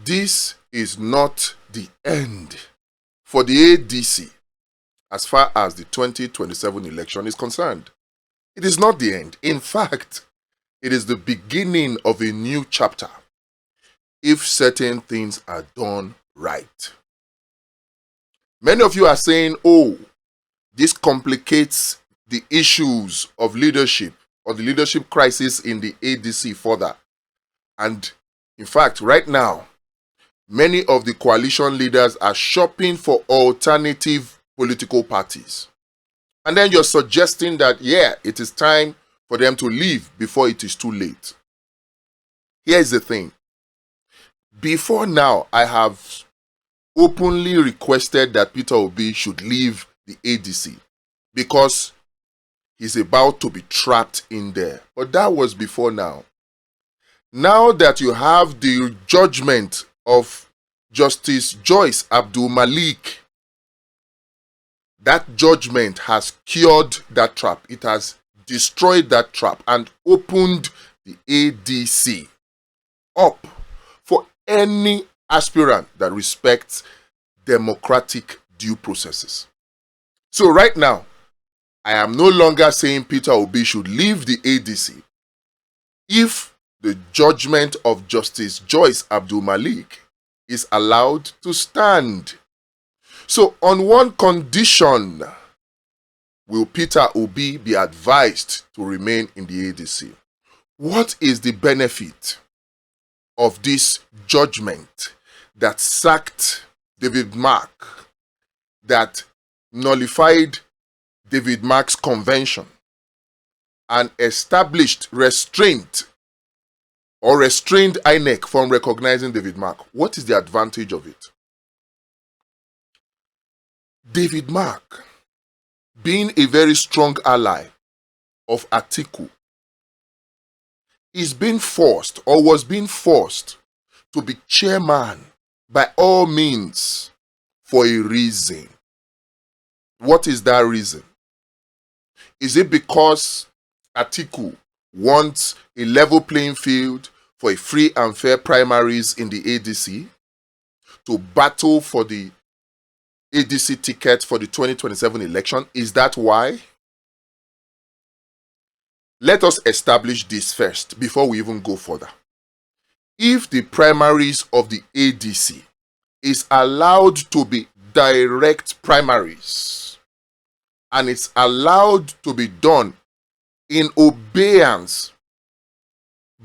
this is not the end for the ADC as far as the 2027 election is concerned. It is not the end. In fact, it is the beginning of a new chapter if certain things are done right. Many of you are saying, oh, this complicates the issues of leadership or the leadership crisis in the ADC further. And in fact, right now, many of the coalition leaders are shopping for alternative political parties. And then you're suggesting that, yeah, it is time for them to leave before it is too late. Here's the thing. Before now, I have openly requested that Peter Obi should leave the ADC because he's about to be trapped in there. But that was before now. Now that you have the judgment of Justice Joyce Abdulmalik, that judgment has cured that trap. It has destroyed that trap and opened the ADC up for any aspirant that respects democratic due processes. So right now, I am no longer saying Peter Obi should leave the ADC if the judgment of Justice Joyce Abdulmalik is allowed to stand. So on one condition, will Peter Obi be advised to remain in the ADC? What is the benefit of this judgment that sacked David Mark, that nullified David Mark's convention and established restrained INEC from recognizing David Mark? What is the advantage of it? David Mark, being a very strong ally of Atiku, is being forced or was being forced to be chairman by all means for a reason. What is that reason? Is it because Atiku wants a level playing field for a free and fair primaries in the ADC to battle for the ADC ticket for the 2027 election? Is that why? Let us establish this first before we even go further. If the primaries of the ADC is allowed to be direct primaries and it's allowed to be done in obedience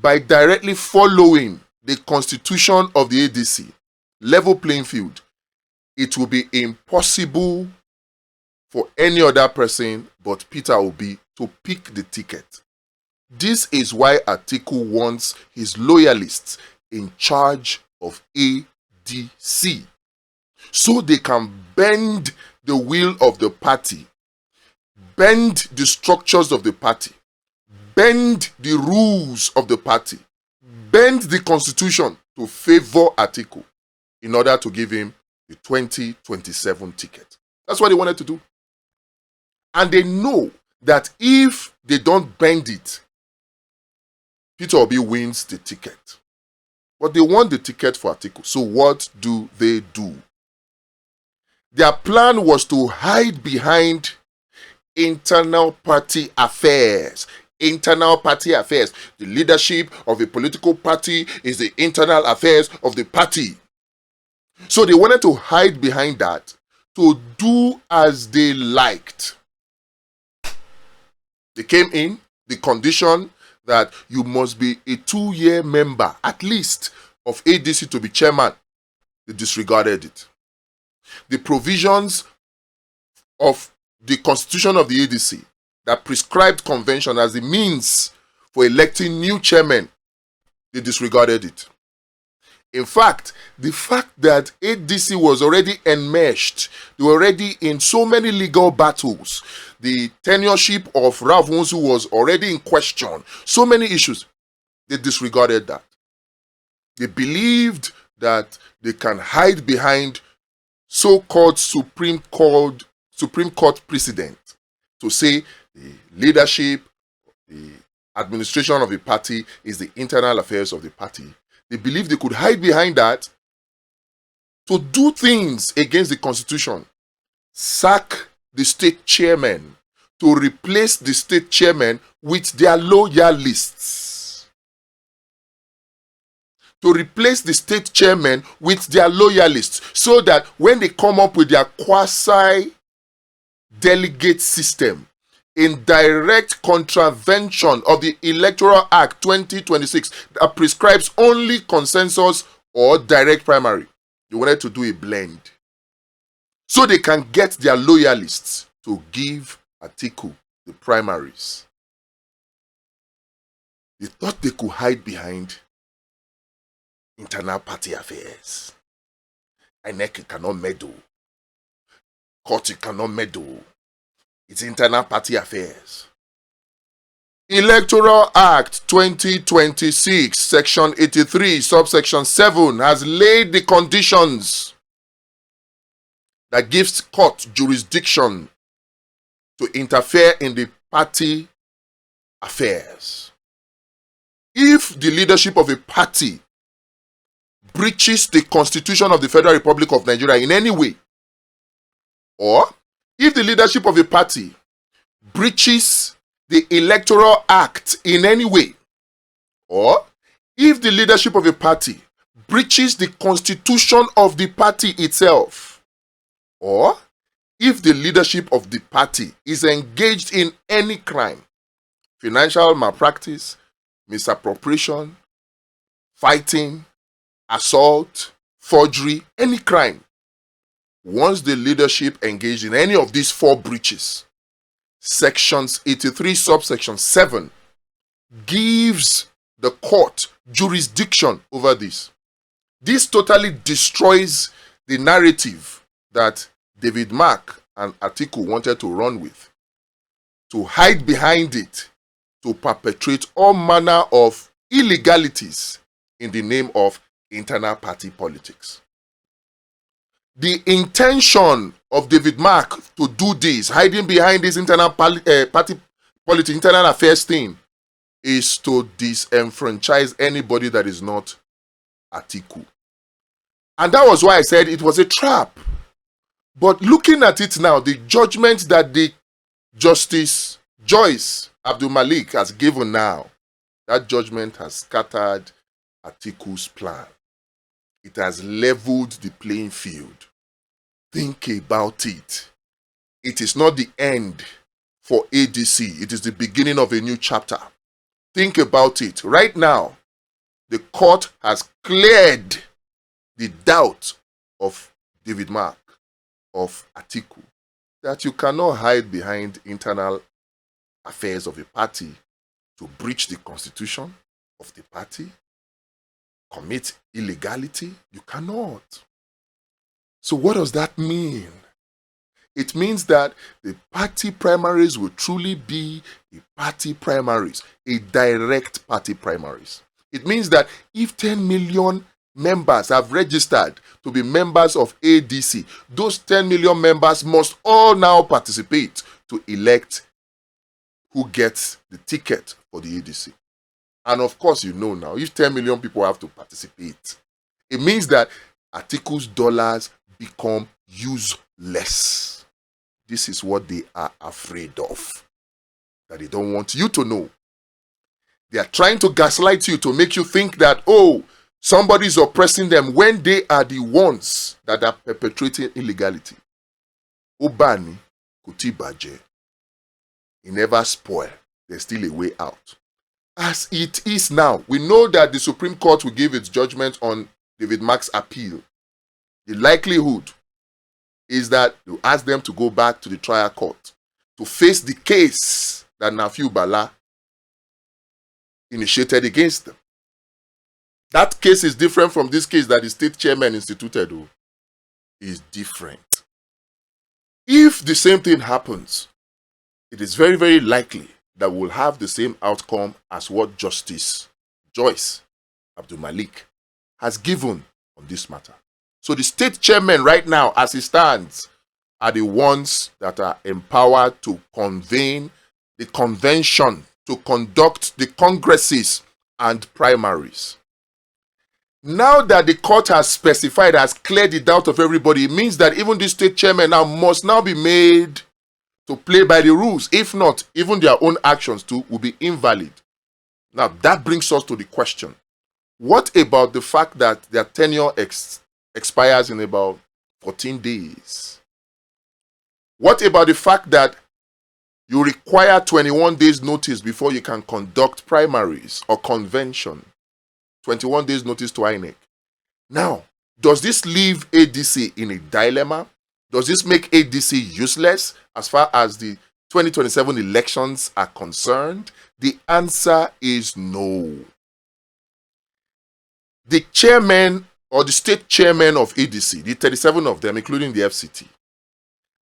by directly following the constitution of the ADC, level playing field, it will be impossible for any other person but Peter Obi to pick the ticket. This is why Atiku wants his loyalists in charge of ADC, so they can bend the will of the party, bend the structures of the party, bend the rules of the party, bend the constitution to favor Atiku in order to give him the 2027 ticket. That's what they wanted to do. And they know that if they don't bend it, Peter Obi wins the ticket. But they want the ticket for Atiku. So what do? Their plan was to hide behind internal party affairs. Internal party affairs. The leadership of a political party is the internal affairs of the party. So they wanted to hide behind that to do as they liked. They came in the condition that you must be a 2-year member, at least, of ADC to be chairman. They disregarded it. The provisions of the constitution of the ADC that prescribed convention as the means for electing new chairmen, they disregarded it. In fact, the fact that ADC was already enmeshed, they were already in so many legal battles, the tenureship of Ravunzu was already in question, so many issues, they disregarded that. They believed that they can hide behind so-called Supreme Court precedent to say the leadership, the administration of the party is the internal affairs of the party. They believed they could hide behind that to do things against the constitution, sack the state chairmen to replace the state chairmen with their loyalists. To replace the state chairmen with their loyalists, so that when they come up with their quasi-delegate system in direct contravention of the Electoral Act 2026 that prescribes only consensus or direct primary, they wanted to do a blend, so they can get their loyalists to give Atiku the primaries. They thought they could hide behind internal party affairs. INEC cannot meddle. Court cannot meddle. It's internal party affairs. Electoral Act 2026, Section 83, Subsection 7 has laid the conditions that gives court jurisdiction to interfere in the party affairs. If the leadership of a party breaches the Constitution of the Federal Republic of Nigeria in any way, or if the leadership of a party breaches the Electoral Act in any way, or if the leadership of a party breaches the Constitution of the party itself, or if the leadership of the party is engaged in any crime, financial malpractice, misappropriation, fighting, assault, forgery, any crime, once the leadership engaged in any of these four breaches, Sections 83, Subsection 7 gives the court jurisdiction over this. This totally destroys the narrative that David Mark and Atiku wanted to run with, to hide behind it, to perpetrate all manner of illegalities in the name of internal party politics. The intention of David Mark to do this, hiding behind this internal party politics, internal affairs thing, is to disenfranchise anybody that is not Atiku. And that was why I said it was a trap. But looking at it now, the judgment that the Justice Joyce Abdulmalik has given now, that judgment has scattered Atiku's plan. It has leveled the playing field. Think about it. It is not the end for ADC. It is the beginning of a new chapter. Think about it. Right now, the court has cleared the doubt of David Mark, of Atiku, that you cannot hide behind internal affairs of a party to breach the constitution of the party, commit illegality. You cannot. So what does that mean? It means that the party primaries will truly be a party primaries, a direct party primaries. It means that if 10 million members have registered to be members of ADC, those 10 million members must all now participate to elect who gets the ticket for the ADC. And of course, you know now, if 10 million people have to participate, it means that Atiku's dollars become useless. This is what they are afraid of, that they don't want you to know. They are trying to gaslight you to make you think that, oh, somebody is oppressing them when they are the ones that are perpetrating illegality. Obani, Kutibaje, he never spoil. There's still a way out. As it is now, we know that the Supreme Court will give its judgment on David Mark's appeal. The likelihood is that you ask them to go back to the trial court to face the case that Nafiu Bala initiated against them. That case is different from this case that the state chairman instituted. Is different. If the same thing happens, it is very, very likely that we'll have the same outcome as what Justice Joyce Abdulmalik has given on this matter. So the state chairmen right now, as it stands, are the ones that are empowered to convene the convention, to conduct the congresses and primaries. Now that the court has specified, has cleared the doubt of everybody, it means that even the state chairman now must now be made to play by the rules. If not, even their own actions too will be invalid. Now that brings us to the question, what about the fact that their tenure expires in about 14 days? What about the fact that you require 21 days notice before you can conduct primaries or convention? 21 days notice to INEC. Now, does this leave ADC in a dilemma? Does this make ADC useless as far as the 2027 elections are concerned? The answer is no. The chairman or the state chairman of ADC, the 37 of them, including the FCT,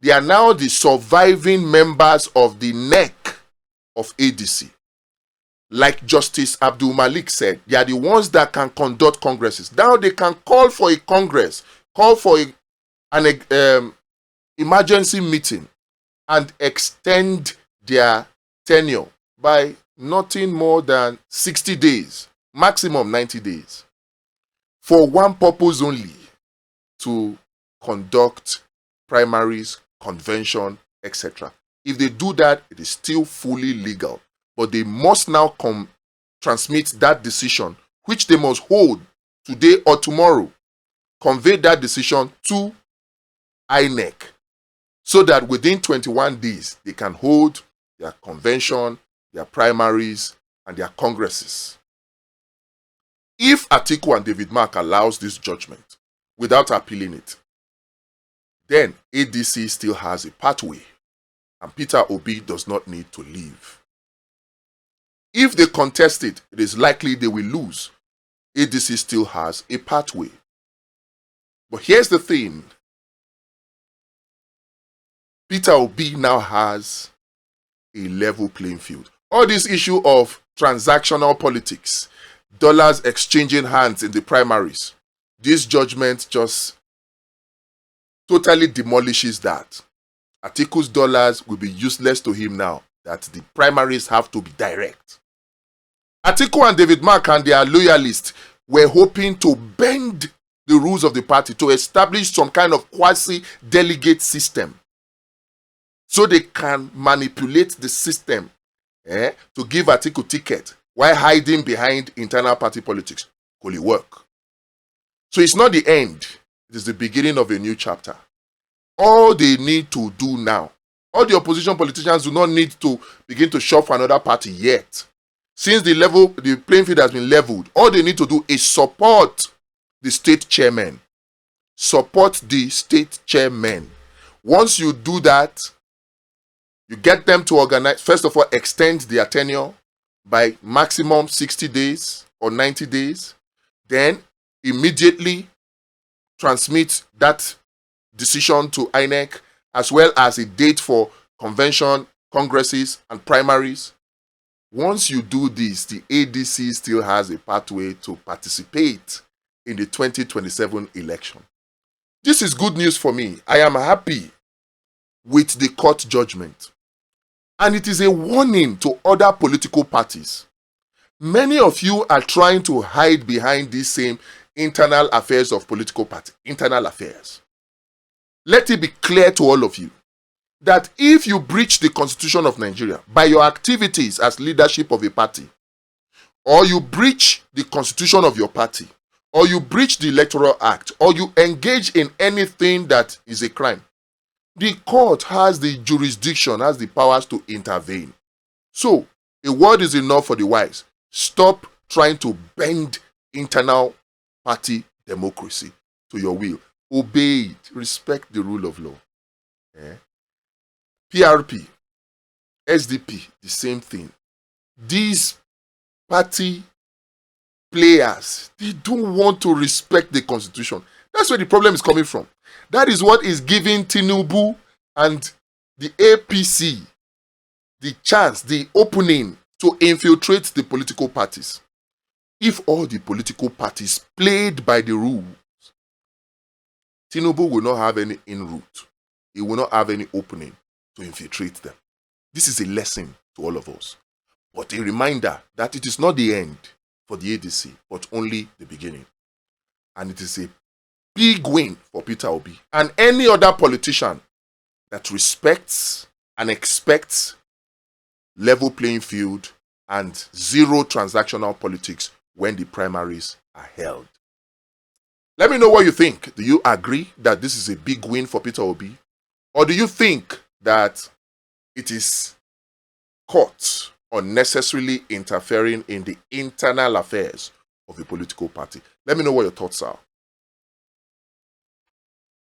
they are now the surviving members of the neck of ADC. Like Justice Abdulmalik said, they are the ones that can conduct congresses. Now they can call for a congress, call for an emergency meeting and extend their tenure by nothing more than 60 days, maximum 90 days, for one purpose only, to conduct primaries, convention, etc. If they do that, it is still fully legal. But they must now transmit that decision, which they must hold today or tomorrow, convey that decision to INEC, so that within 21 days, they can hold their convention, their primaries, and their congresses. If Atiku and David Mark allows this judgment without appealing it, then ADC still has a pathway, and Peter Obi does not need to leave. If they contest it, it is likely they will lose. ADC still has a pathway. But here's the thing. Peter Obi now has a level playing field. All this issue of transactional politics, dollars exchanging hands in the primaries, this judgment just totally demolishes that. Atiku's dollars will be useless to him now that the primaries have to be direct. Atiku and David Mark and their loyalists were hoping to bend the rules of the party to establish some kind of quasi-delegate system so they can manipulate the system to give Atiku ticket while hiding behind internal party politics. Will it work? So it's not the end. It is the beginning of a new chapter. All they need to do now, all the opposition politicians do not need to begin to shop for another party yet. Since the playing field has been leveled, all they need to do is support the state chairman. Support the state chairman. Once you do that, you get them to organize, first of all, extend their tenure by maximum 60 days or 90 days. Then immediately transmit that decision to INEC, as well as a date for convention, congresses, and primaries. Once you do this, the ADC still has a pathway to participate in the 2027 election. This is good news for me. I am happy with the court judgment. And it is a warning to other political parties. Many of you are trying to hide behind these same internal affairs of political party, internal affairs. Let it be clear to all of you that if you breach the Constitution of Nigeria by your activities as leadership of a party, or you breach the Constitution of your party, or you breach the Electoral Act, or you engage in anything that is a crime, the court has the jurisdiction, has the powers to intervene. So, a word is enough for the wise. Stop trying to bend internal party democracy to your will. Obey it. Respect the rule of law. PRP, SDP, the same thing. These party players, they don't want to respect the constitution. That's where the problem is coming from. That is what is giving Tinubu and the APC the chance, the opening to infiltrate the political parties. If all the political parties played by the rules, Tinubu will not have any in-route. He will not have any opening to infiltrate them. This is a lesson to all of us. But a reminder that it is not the end for the ADC, but only the beginning. And it is a big win for Peter Obi and any other politician that respects and expects level playing field and zero transactional politics when the primaries are held. Let me know what you think. Do you agree that this is a big win for Peter Obi? Or do you think that it is caught unnecessarily interfering in the internal affairs of a political party? Let me know what your thoughts are.